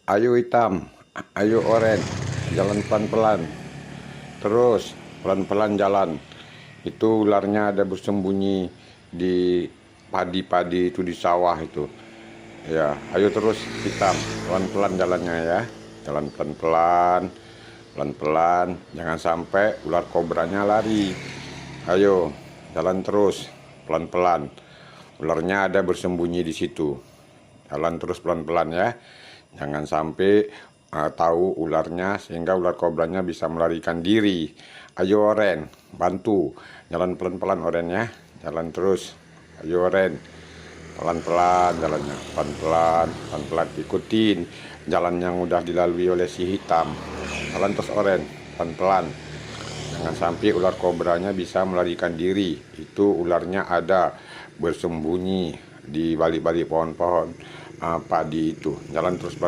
Ayo hitam, ayo oren, jalan pelan-pelan, terus pelan-pelan jalan. Itu ularnya ada bersembunyi di padi-padi itu, di sawah itu. Ya, ayo terus hitam, pelan-pelan jalannya ya. Jalan pelan-pelan, pelan-pelan, jangan sampai ular kobranya lari. Ayo, jalan terus, pelan-pelan. Ularnya ada bersembunyi di situ. Jalan terus pelan-pelan ya. Jangan sampai tahu ularnya sehingga ular kobranya bisa melarikan diri. Ayo oren, bantu. Jalan pelan-pelan oren ya. Jalan terus. Ayo oren. Pelan-pelan jalannya, pelan-pelan, pelan-pelan, ikutin jalan yang udah dilalui oleh si hitam. Jalan terus oren, pelan-pelan. Jangan sampai ular kobranya bisa melarikan diri. Itu ularnya ada bersembunyi di balik-balik pohon-pohon padi itu. Jalan terus pelan.